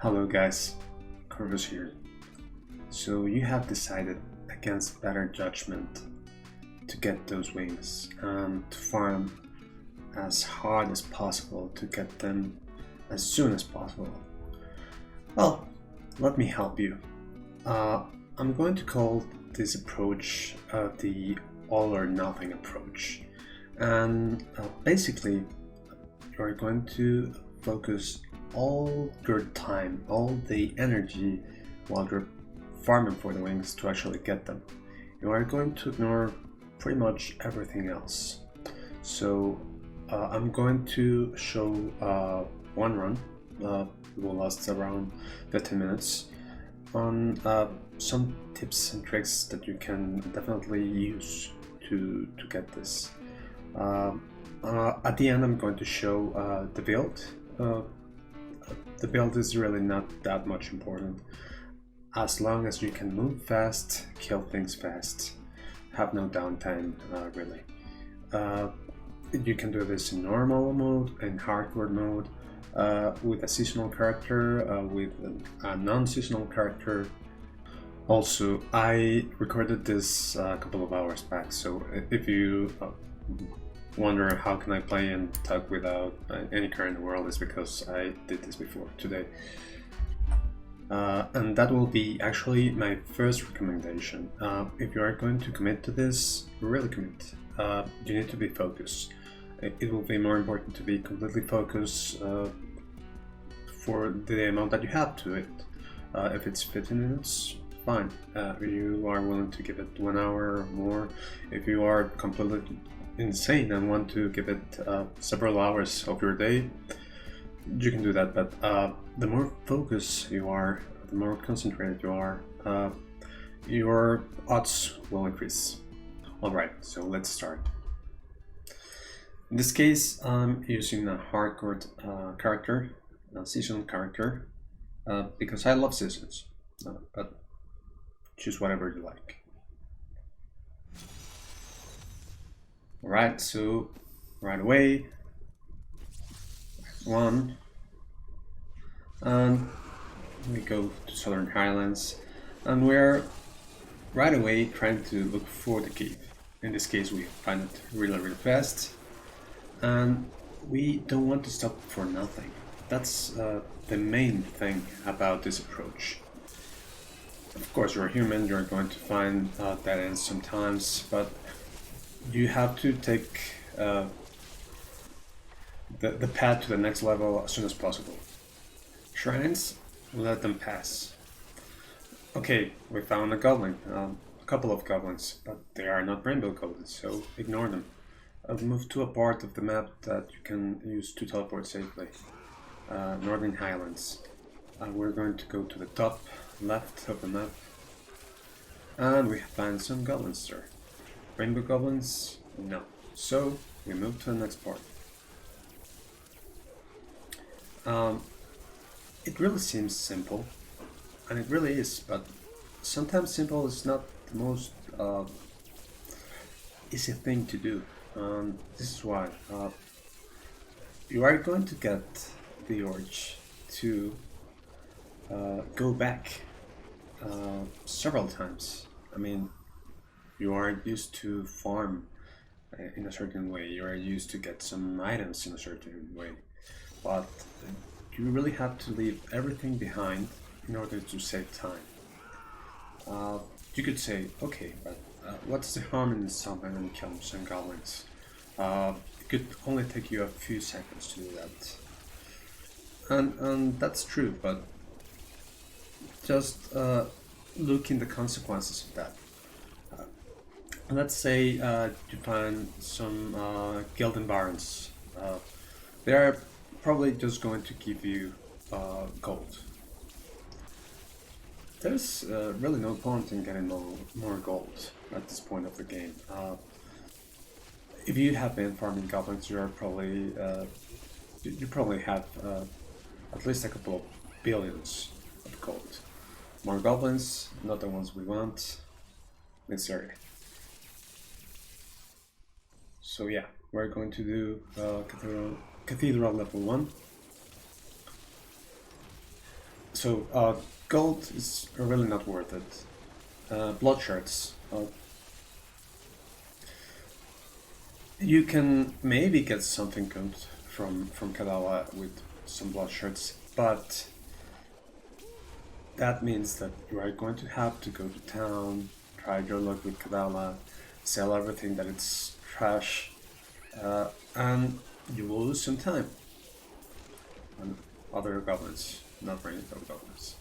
Hello guys, Corvus here. So you have decided against better judgment to get those wings and to farm as hard as possible to get them as soon as possible. Well, let me help you. I'm going to call this approach the all or nothing approach, and basically you're going to focus all your time, all the energy while you're farming for the wings to actually get them. You are going to ignore pretty much everything else. So I'm going to show one run, it will last around 15 minutes, on some tips and tricks that you can definitely use to get this. At the end I'm going to show the build. The build is really not that much important, as long as you can move fast, kill things fast, have no downtime really. You can do this in normal mode, in hardcore mode, with a seasonal character, with a non-seasonal character. Also, I recorded this a couple of hours back, so if you wonder how can I play and talk without any car in the world, is because I did this before today. And that will be actually my first recommendation. If you are going to commit to this, really commit. You need to be focused. It will be more important to be completely focused for the amount that you have to it. If it's 15 minutes, fine. You are willing to give it 1 hour or more. If you are completely insane and want to give it several hours of your day, you can do that, but the more focused you are, the more concentrated you are, your odds will increase. Alright, so let's start. In this case, I'm using a hardcore character, a seasonal character, because I love seasons, but choose whatever you like. Alright, so right away, one, and we go to Southern Highlands, and we're right away trying to look for the cave. In this case, we find it really fast, and we don't want to stop for nothing. That's the main thing about this approach. Of course, you're human, you're going to find dead ends sometimes, but you have to take the path to the next level as soon as possible. Shrines, let them pass. Okay, we found a goblin, a couple of goblins, but they are not rainbow goblins, so ignore them. I've moved to a part of the map that you can use to teleport safely. Northern Highlands. We're going to go to the top left of the map, and we find some goblins there. Rainbow goblins? No. So we move to the next part. It really seems simple, and it really is, but sometimes simple is not the most easy thing to do. This is why you are going to get the urge to go back several times. I mean, you are used to farm in a certain way, you are used to get some items in a certain way, but you really have to leave everything behind in order to save time. You could say, okay, but what's the harm in stopping and killing some goblins? It could only take you a few seconds to do that. And that's true, but just look in the consequences of that. Let's say you find some Gildan Barons. They're probably just going to give you gold. There's really no point in getting more gold at this point of the game. If you have been farming goblins, you probably have at least a couple of billions of gold. More goblins, not the ones we want. Next area. So yeah, we're going to do Cathedral level 1. So gold is really not worth it. Blood shards. You can maybe get something good from Kadala with some blood shards, but that means that you are going to have to go to town, try your luck with Kadala, sell everything that it's trash, and you will lose some time on other goblins, not rainbow goblins.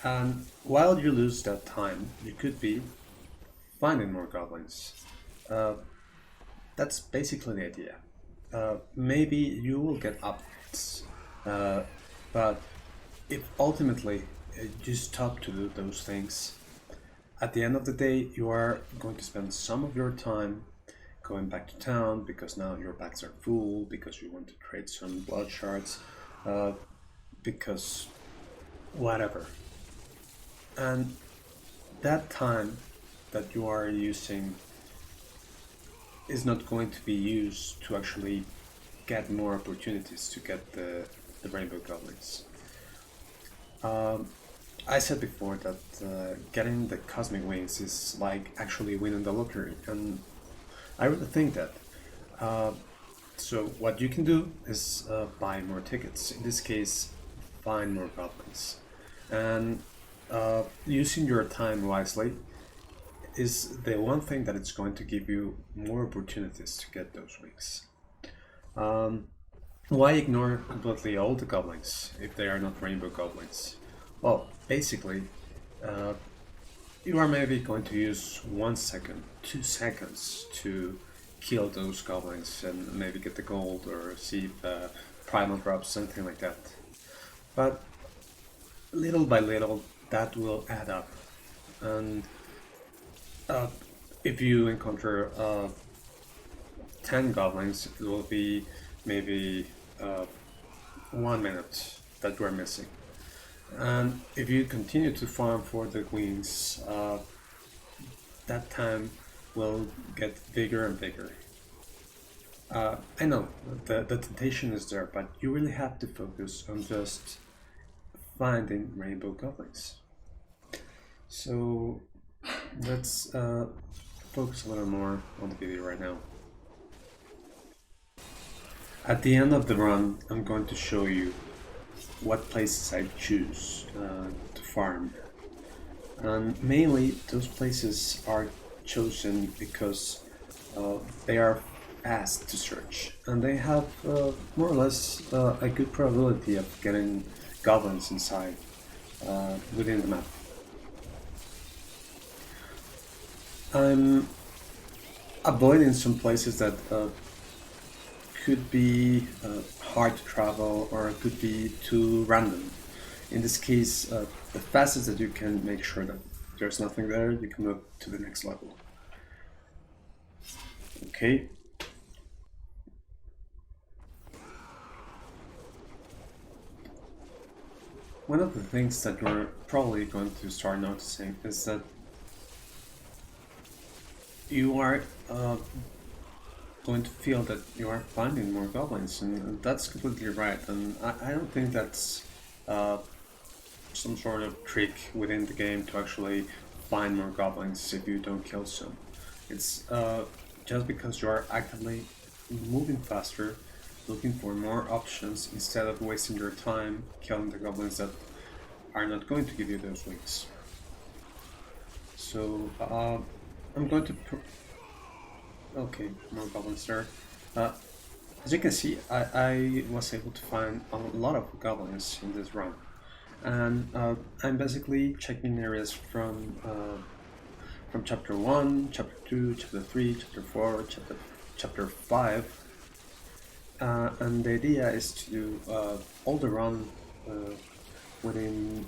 And while you lose that time, you could be finding more goblins. That's basically the idea. Maybe you will get upgrades, but if ultimately you stop to do those things, at the end of the day, you are going to spend some of your time going back to town because now your bags are full, because you want to trade some blood shards, because whatever. And that time that you are using is not going to be used to actually get more opportunities to get the rainbow goblins. I said before that getting the cosmic wings is like actually winning the lottery, and I really think that. So what you can do is buy more tickets. In this case, find more goblins, and using your time wisely is the one thing that it's going to give you more opportunities to get those wings. Why ignore completely all the goblins if they are not rainbow goblins? Well, basically, you are maybe going to use 1 second, 2 seconds to kill those goblins and maybe get the gold or see if primal drops, something like that. But little by little, that will add up. And if you encounter 10 goblins, it will be maybe 1 minute that you are missing. And if you continue to farm for the wings, that time will get bigger and bigger. I know the temptation is there, but you really have to focus on just finding rainbow goblins. So let's focus a little more on the video right now. At the end of the run, I'm going to show you what places I choose to farm. And mainly those places are chosen because they are fast to search and they have more or less a good probability of getting goblins inside within the map. I'm avoiding some places that could be hard to travel or could be too random. In this case, the fastest that you can make sure that there's nothing there, you can move to the next level. Okay. One of the things that you're probably going to start noticing is that you are going to feel that you are finding more goblins, and that's completely right. And I don't think that's some sort of trick within the game to actually find more goblins if you don't kill some. It's just because you are actively moving faster, looking for more options instead of wasting your time killing the goblins that are not going to give you those wings. So I'm going to okay, more goblins there. As you can see, I was able to find a lot of goblins in this run, and I'm basically checking areas from chapter 1, chapter 2, chapter 3, chapter 4, chapter 5, and the idea is to do all the run within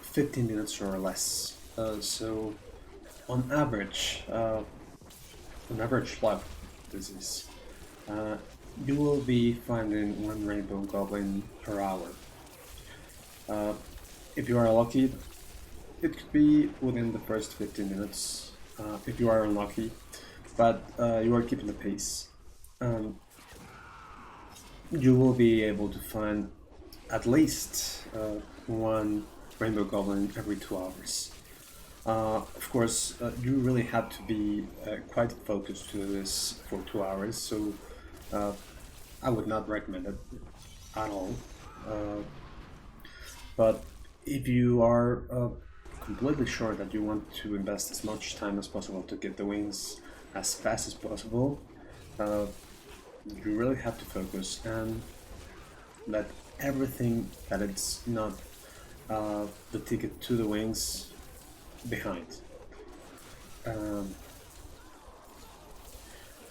15 minutes or less. So on average life this is, you will be finding 1 rainbow goblin per hour. If you are lucky, it could be within the first 15 minutes. If you are unlucky, but you are keeping the pace, you will be able to find at least one rainbow goblin every 2 hours. Of course, you really have to be quite focused to this for 2 hours, so I would not recommend it at all. But if you are completely sure that you want to invest as much time as possible to get the wings as fast as possible, you really have to focus and let everything that it's not the ticket to the wings behind.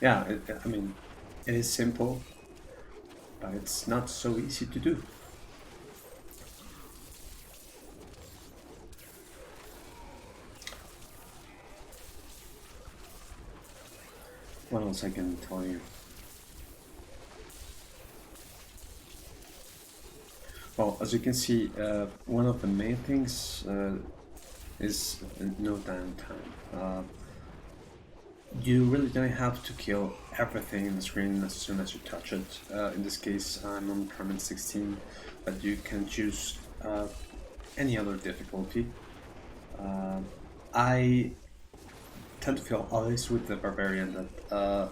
Yeah, I mean, it is simple, but it's not so easy to do. What else I can tell you? Well, as you can see, one of the main things is no downtime. You really don't have to kill everything in the screen as soon as you touch it. In this case, I'm on Permanent 16, but you can choose any other difficulty. I tend to feel always with the Barbarian that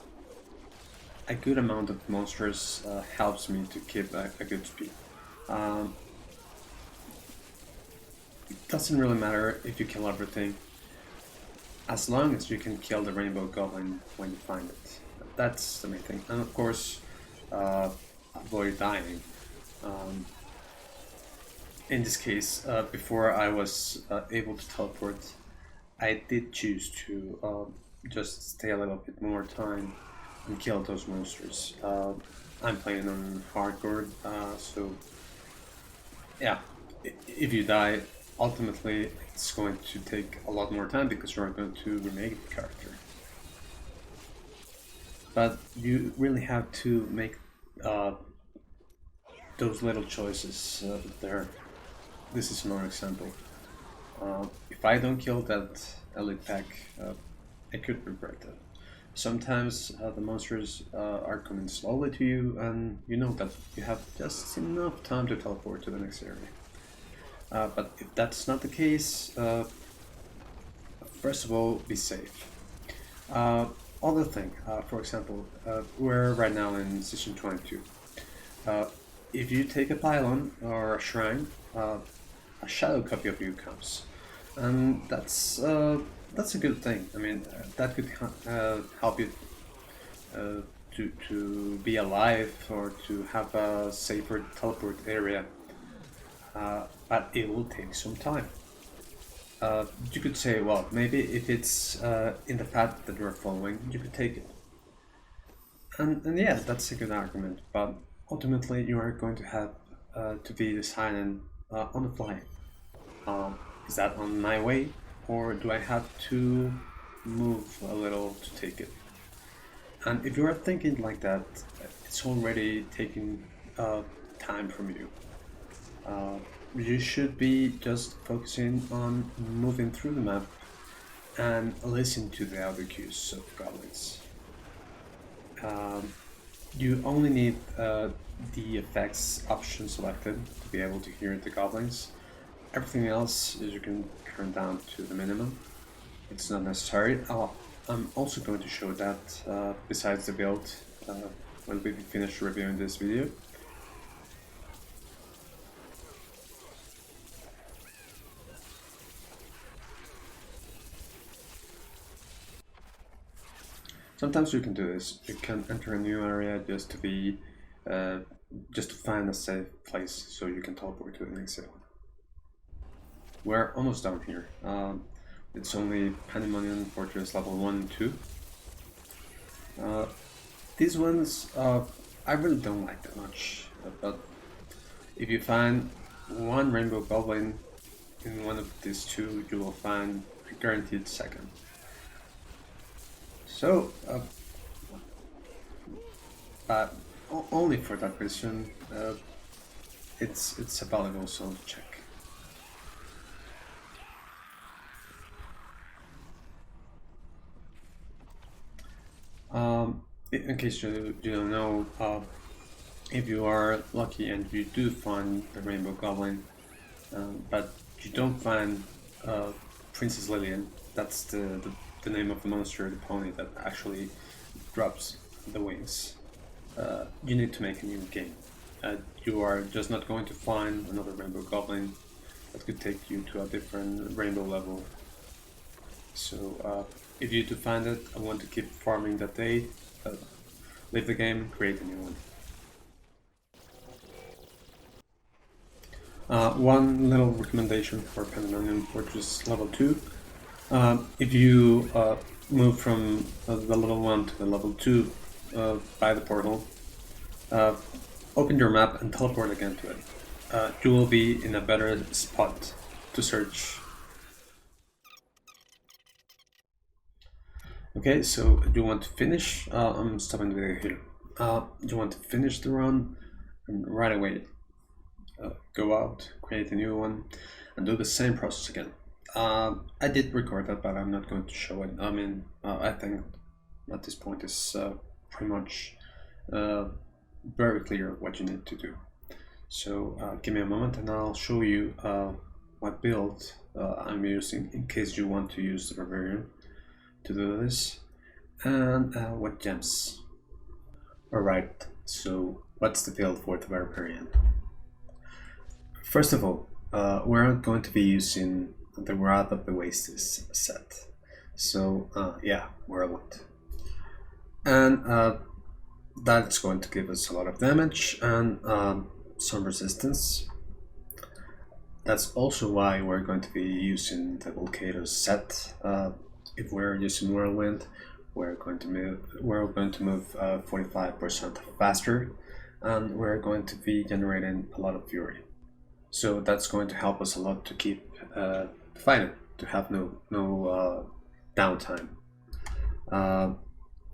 a good amount of monsters helps me to keep a good speed. It doesn't really matter if you kill everything, as long as you can kill the Rainbow Goblin when you find it. That's the main thing. And of course, avoid dying. In this case, before I was able to teleport, I did choose to just stay a little bit more time and kill those monsters. I'm playing on hardcore, so yeah, if you die, ultimately it's going to take a lot more time because you're going to remake the character. But you really have to make those little choices there. This is another example. If I don't kill that elite pack, I could regret that. Sometimes the monsters are coming slowly to you, and you know that you have just enough time to teleport to the next area. But if that's not the case, first of all, be safe. Other thing, for example, we're right now in Session 22. If you take a pylon or a shrine, a shadow copy of you comes, and that's a good thing. I mean, that could help you to be alive or to have a safer teleport area, but it will take some time. You could say, well, maybe if it's in the path that you're following, you could take it. And yeah, that's a good argument, but ultimately you are going to have to be deciding on the fly. Is that on my way, or do I have to move a little to take it? And if you are thinking like that, it's already taking time from you. You should be just focusing on moving through the map and listen to the audio cues of goblins. You only need the effects option selected to be able to hear the goblins. Everything else is you can turn down to the minimum. It's not necessary. I'm also going to show that besides the build when we finish reviewing this video. Sometimes you can do this. You can enter a new area just to be, just to find a safe place so you can teleport to the next area. We're almost done here. It's only Pandemonium Fortress level 1 and 2. These ones I really don't like that much, but if you find one Rainbow Goblin in one of these two, you will find a guaranteed second. So, but only for that reason, it's a valuable zone to check. In case you don't know, if you are lucky and you do find the Rainbow Goblin, but you don't find Princess Lillian, that's the name of the monster, the pony that actually drops the wings, you need to make a new game. You are just not going to find another Rainbow Goblin that could take you to a different rainbow level. So if you do find it, I want to keep farming that day, leave the game, create a new one. One little recommendation for Pandemonium Fortress level 2. If you move from the level 1 to the level 2 by the portal, open your map and teleport again to it. You will be in a better spot to search. Okay, so do you want to finish? I'm stopping the video here. Do you want to finish the run and right away go out, create a new one, and do the same process again? I did record that, but I'm not going to show it. I mean, I think at this point is pretty much very clear what you need to do. So give me a moment and I'll show you what build I'm using in case you want to use the Barbarian to do this, and what gems. Alright, so what's the build for the Barbarian? First of all, we're going to be using the Wrath of the Wastes set. So yeah, Whirlwind. And that's going to give us a lot of damage and some resistance. That's also why we're going to be using the Volcano set. If we're using Whirlwind, we're going to move 45% faster, and we're going to be generating a lot of fury. So that's going to help us a lot to keep fighting, to have no downtime.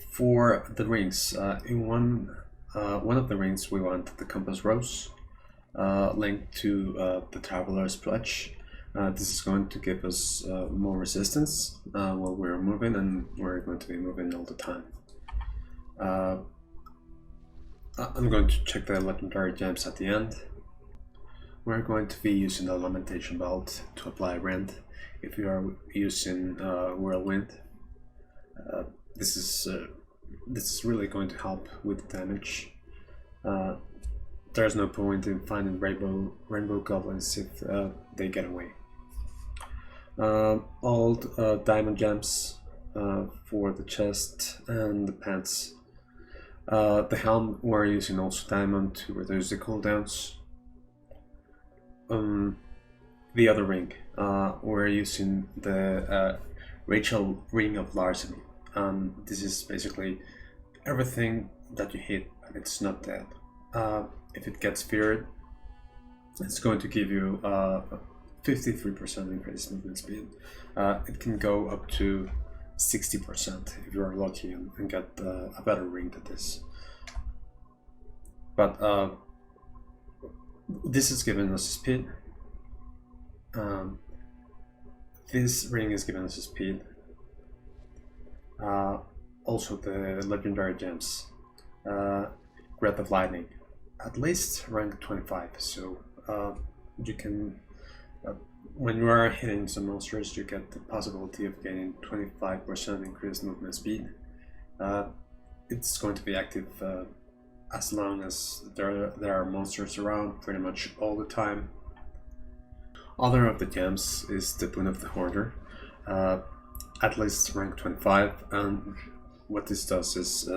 For the rings, in one of the rings we want the Compass Rose linked to the Traveler's Pledge. This is going to give us more resistance while we're moving, and we're going to be moving all the time. I'm going to check the legendary gems at the end. We're going to be using the Lamentation Belt to apply Rend if you are using Whirlwind. This is really going to help with damage. There's no point in finding rainbow goblins if they get away. Old diamond gems for the chest and the pants. The helm we're using also diamond to reduce the cooldowns. The other ring, we're using the Rachel Ring of Larceny. This is basically everything that you hit and it's not dead. If it gets feared, it's going to give you 53% increased movement speed. It can go up to 60% if you are lucky and get a better ring than this. But this is giving us speed. This ring is giving us speed. Also the legendary gems. Breath of Lightning, at least rank 25, so you can, when you are hitting some monsters, you get the possibility of getting 25% increased movement speed. It's going to be active as long as there are monsters around, pretty much all the time. Other of the gems is the Boon of the Hoarder, at least rank 25, and what this does is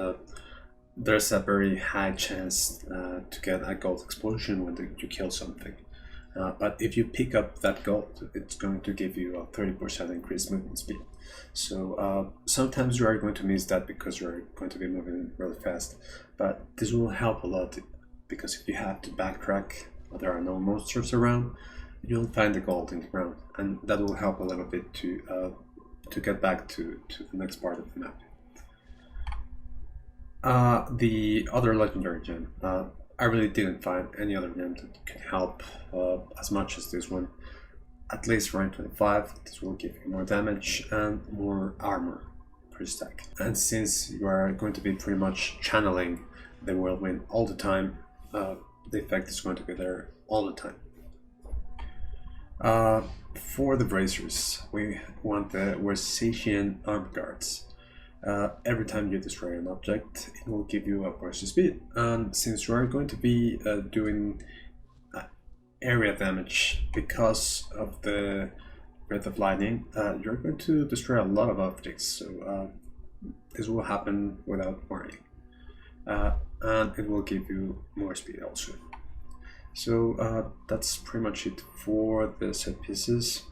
there's a very high chance to get a gold explosion when you kill something. But if you pick up that gold, it's going to give you a 30% increased movement speed. So sometimes you are going to miss that because you're going to be moving really fast. But this will help a lot, because if you have to backtrack or there are no monsters around, you'll find the gold in the ground, and that will help a little bit to get back to the next part of the map. The other legendary gem, I really didn't find any other gem that can help as much as this one. At least rank 25, this will give you more damage and more armor per stack. And since you are going to be pretty much channeling the whirlwind all the time, the effect is going to be there all the time. For the bracers, we want the Versatian Arm Guards. Every time you destroy an object, it will give you a burst of speed. And since you are going to be doing area damage because of the Breath of Lightning, you're going to destroy a lot of objects. So this will happen without warning. And it will give you more speed also. So that's pretty much it for the set pieces.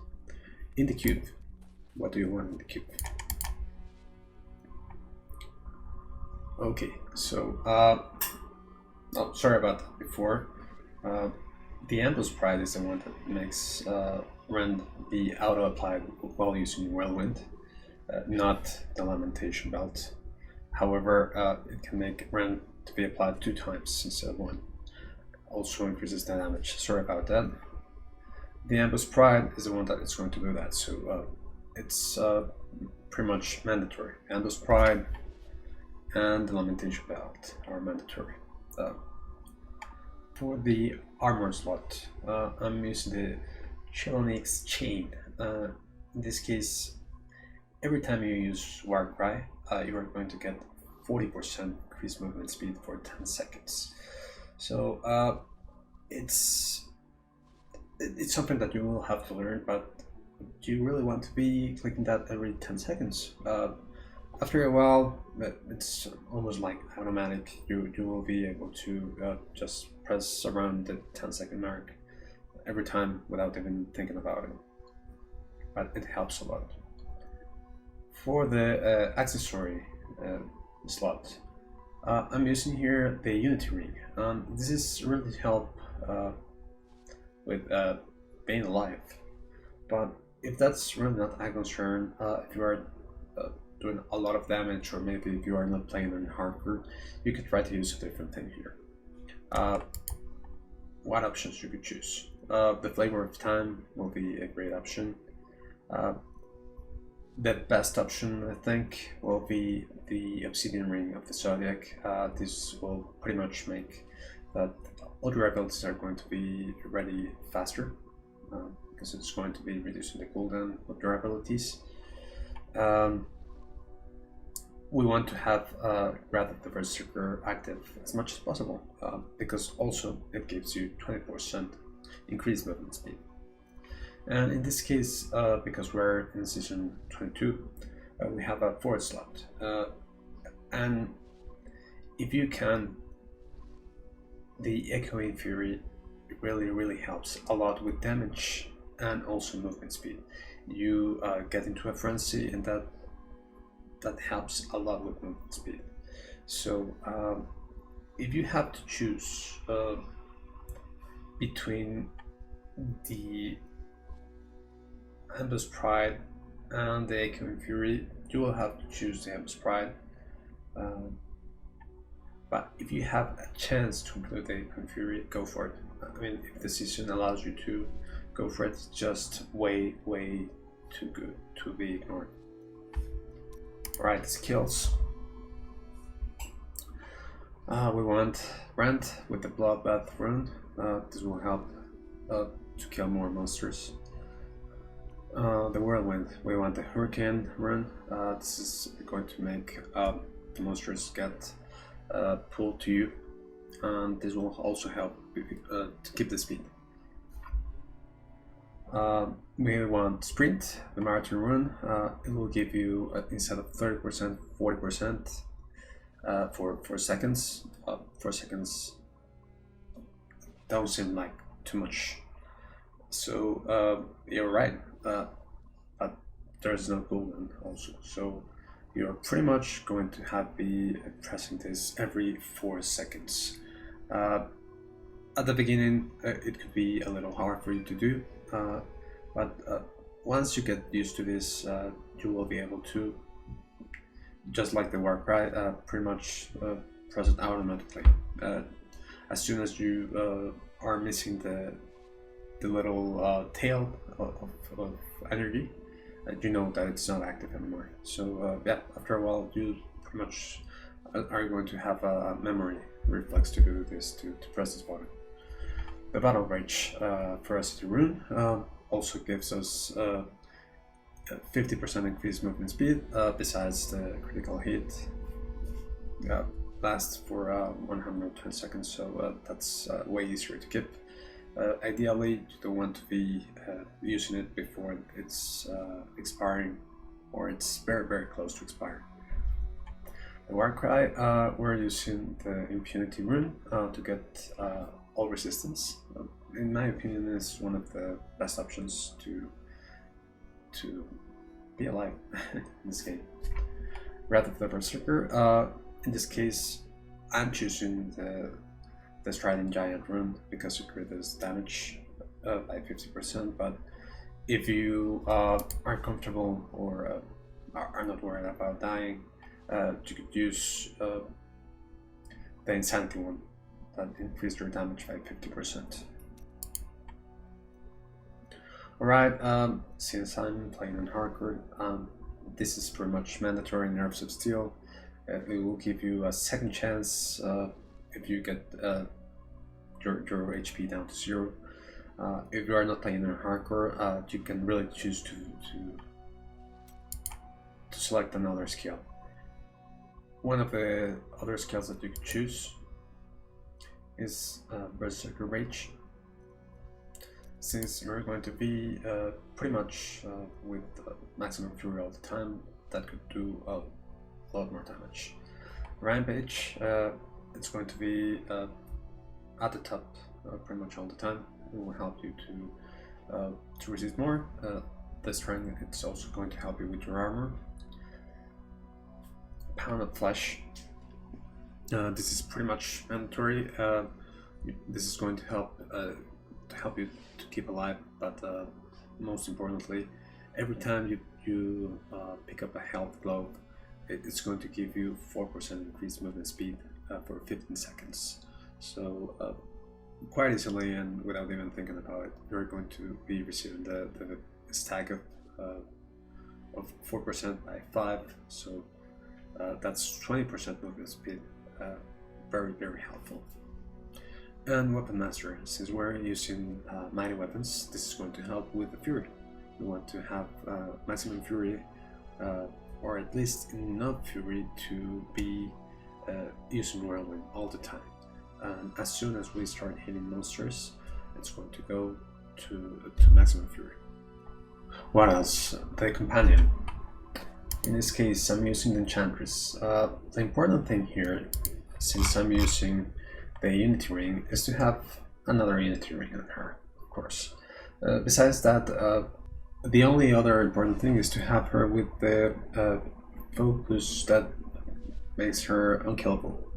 In the cube, what do you want in the cube? Okay, so oh, sorry about that before. The Ambush Pride is the one that makes Rend be auto-applied while using Whirlwind, not the Lamentation Belt. However, it can make Rend to be applied 2 times instead of 1. Also increases the damage. Sorry about that. The Ambush Pride is the one that is going to do that, so it's pretty much mandatory. Ambush Pride and the Lamentation Belt are mandatory. For the armor slot, I'm using the Chelonix Chain. In this case, every time you use Warcry, you are going to get 40% increased movement speed for 10 seconds. So it's something that you will have to learn, but do you really want to be clicking that every 10 seconds? After a while, it's almost like automatic. You will be able to just press around the 10-second mark every time without even thinking about it. But it helps a lot. For the accessory slot, I'm using here the Unity Ring. This is really to help with being alive. But if that's really not a concern, if you are doing a lot of damage, or maybe if you are not playing on hardcore, you could try to use a different thing here. What options you could choose? The Flavor of Time will be a great option. The best option, I think, will be the Obsidian Ring of the Zodiac. This will pretty much make that all the abilities are going to be ready faster, because it's going to be reducing the cooldown of their abilities. We want to have Wrath of the Berserker active as much as possible, because also it gives you 20% increased movement speed. And in this case, because we're in season 22, we have a forward slot. And if you can, the Echoing Fury really helps a lot with damage and also movement speed. You get into a frenzy, and that helps a lot with movement speed. So if you have to choose between the Ambush Pride and the Echoing Fury, you will have to choose the Ambush Pride. But if you have a chance to include the Echoing Fury, go for it. I mean, if the season allows you to, go for it. It's just way too good to be ignored. Alright, skills. We want Rend with the Bloodbath rune. This will help to kill more monsters. The Whirlwind, we want the Hurricane rune. This is going to make the monsters get pulled to you, and this will also help to keep the speed. We want Sprint, the Marathon rune. It will give you, instead of 30%, 40% for seconds. 4 seconds don't seem like too much. So you're right, but there's no cooldown also. So you're pretty much going to be pressing this every 4 seconds. At the beginning, it could be a little hard for you to do. But once you get used to this, you will be able to, just like the Warcry, pretty much press it automatically. As soon as you are missing the little tail of energy, you know that it's not active anymore. So yeah, after a while, you pretty much are going to have a memory reflex to do this, to press this button. The Battle Rage Ferocity rune also gives us 50% increased movement speed, besides the critical hit lasts for 120 seconds, so that's way easier to keep. Ideally, you don't want to be using it before it's expiring, or it's very close to expire. The Warcry, we're using the Impunity rune to get all resistance. In my opinion, is one of the best options to be alive in this game. Wrath of the Berserker. In this case, I'm choosing the Striding Giant rune because it reduces damage by 50%. But if you are comfortable or are not worried about dying, you could use the Insanity one that increased your damage by 50%. Alright, since I'm playing on hardcore, this is pretty much mandatory Nerves of Steel. It will give you a second chance if you get your HP down to 0. If you are not playing on hardcore, you can really choose to select another skill. One of the other skills that you could choose is Berserker Rage. Since you're going to be pretty much with maximum fury all the time, that could do a lot more damage. Rampage, it's going to be at the top pretty much all the time. It will help you to resist more. The strength, it's also going to help you with your armor. Pound of Flesh, this is pretty much mandatory. This is going to help you to keep alive, but most importantly, every time you pick up a health glove, it's going to give you 4% increased movement speed for 15 seconds. So quite easily and without even thinking about it, you're going to be receiving the stack of 4% by 5. So that's 20% movement speed. Very helpful. And Weapon Master, since we're using mighty weapons, this is going to help with the fury. You want to have maximum fury, or at least enough fury to be using Whirlwind all the time. And as soon as we start hitting monsters, it's going to go to maximum fury. What else? The Companion. In this case, I'm using the Enchantress. The important thing here, since I'm using the Unity Ring, is to have another Unity Ring on her, of course. Besides that, the only other important thing is to have her with the focus that makes her unkillable.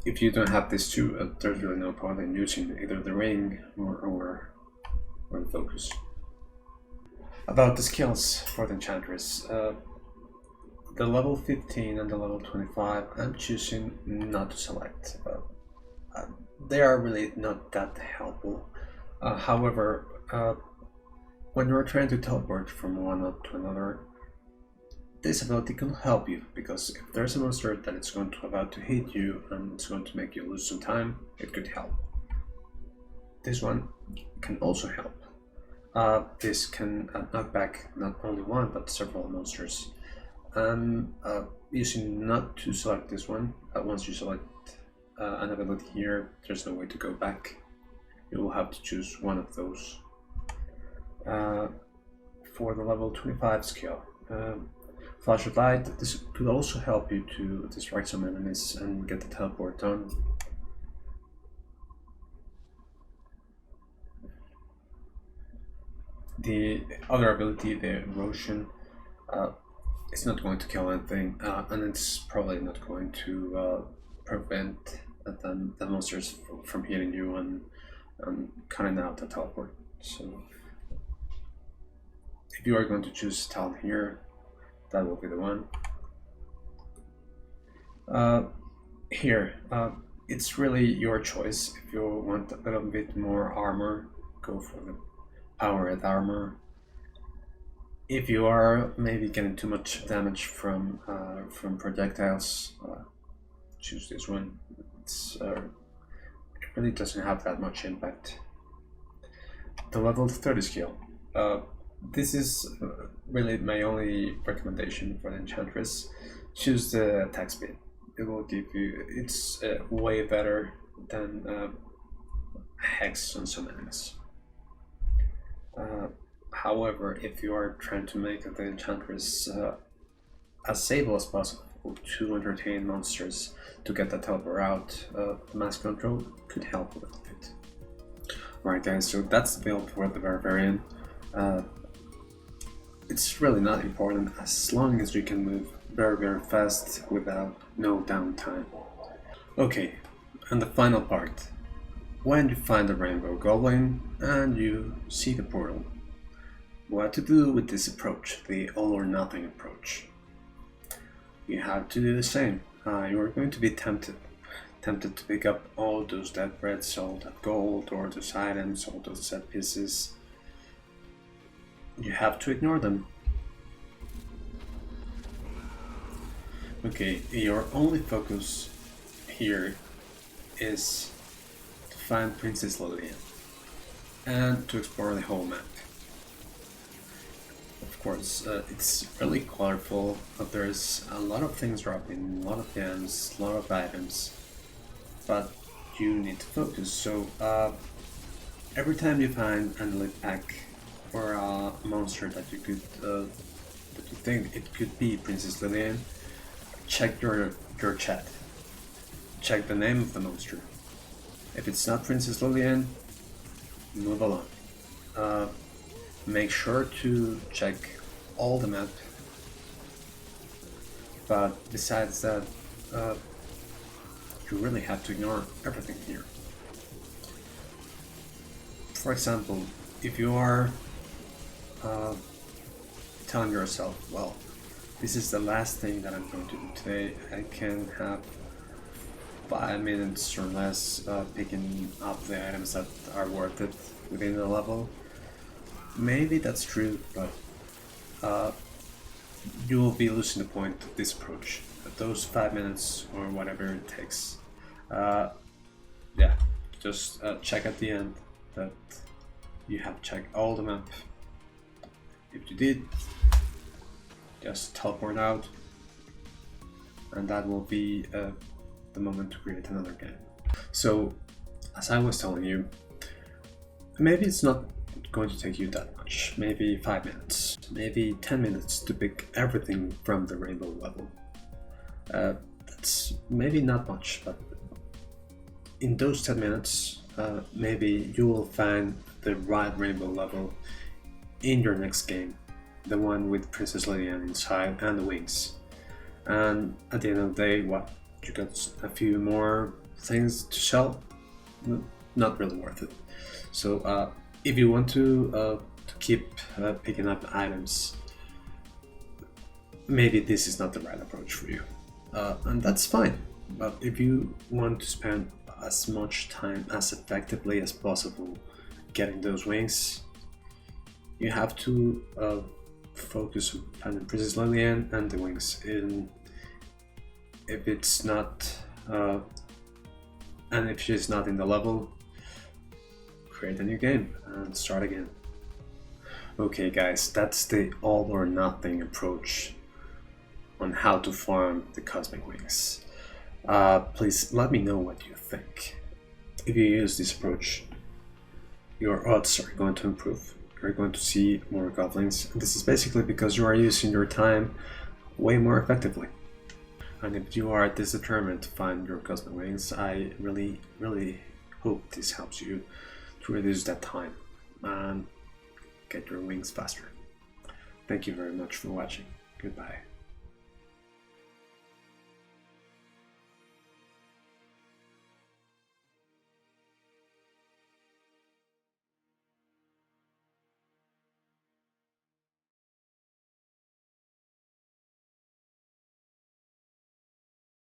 If you don't have these two, there's really no point in using either the ring or the focus. About the skills for the Enchantress, the level 15 and the level 25, I'm choosing not to select. They are really not that helpful. However, when you're trying to teleport from one up to another, this ability can help you, because if there's a monster that it's going to about to hit you and it's going to make you lose some time, it could help. This one can also help. This can knock back not only one but several monsters. Using not to select this one, once you select an ability here, there's no way to go back. You will have to choose one of those. For the level 25 skill, Flash of Light, this could also help you to distract some enemies and get the teleport done. The other ability, the Erosion, it's not going to kill anything, and it's probably not going to prevent the monsters from hitting you and cutting out the teleport. So if you are going to choose Talon here, that will be the one. Here, it's really your choice. If you want a little bit more armor, go for the Powered Armor. If you are maybe getting too much damage from projectiles, choose this one. It really doesn't have that much impact. The level 30 skill. This is really my only recommendation for the Enchantress. Choose the attack speed. It will give you. It's way better than Hex on some enemies. However, if you are trying to make the Enchantress as stable as possible to entertain monsters to get the teleport out, mass control could help a little bit. Alright guys, so that's the build for the Barbarian. It's really not important as long as you can move very fast without no downtime. Okay, and the final part. When you find the Rainbow Goblin and you see the portal. What to do with this approach, the all or nothing approach? You have to do the same. You are going to be tempted to pick up all those dead breads, all that gold, or those items, all those set pieces. You have to ignore them. Okay, your only focus here is to find Princess Lillian and to explore the whole map. Of course, it's really colorful, but there's a lot of things dropping, a lot of gems, a lot of items, but you need to focus. So every time you find an elite pack or a monster that you could that you think it could be Princess Lillian, check your chat. Check the name of the monster. If it's not Princess Lillian, move along. Make sure to check all the map, but besides that, you really have to ignore everything here. For example, if you are telling yourself, well, this is the last thing that I'm going to do today, I can have 5 minutes or less picking up the items that are worth it within the level. Maybe that's true, but you will be losing the point of this approach. Those 5 minutes or whatever it takes. Yeah, just check at the end that you have checked all the map. If you did, just teleport out, and that will be the moment to create another game. So, as I was telling you, maybe it's not going to take you that much, maybe 5 minutes, maybe 10 minutes to pick everything from the rainbow level. That's maybe not much, but in those 10 minutes, maybe you will find the right rainbow level in your next game, the one with Princess Lillian inside and the wings. And at the end of the day, what? You got a few more things to sell? Not really worth it. So if you want to keep picking up items, maybe this is not the right approach for you. And that's fine. But if you want to spend as much time as effectively as possible getting those wings, you have to focus on finding Princess Lillian and the wings. If it's not, and if she's not in the level, create a new game and start again. Okay guys, that's the all or nothing approach on how to farm the cosmic wings. Please let me know what you think. If you use this approach, your odds are going to improve. You're going to see more goblins. And this is basically because you are using your time way more effectively. And if you are this determined to find your cosmic wings, I really hope this helps you to reduce that time and get your wings faster. Thank you very much for watching. Goodbye.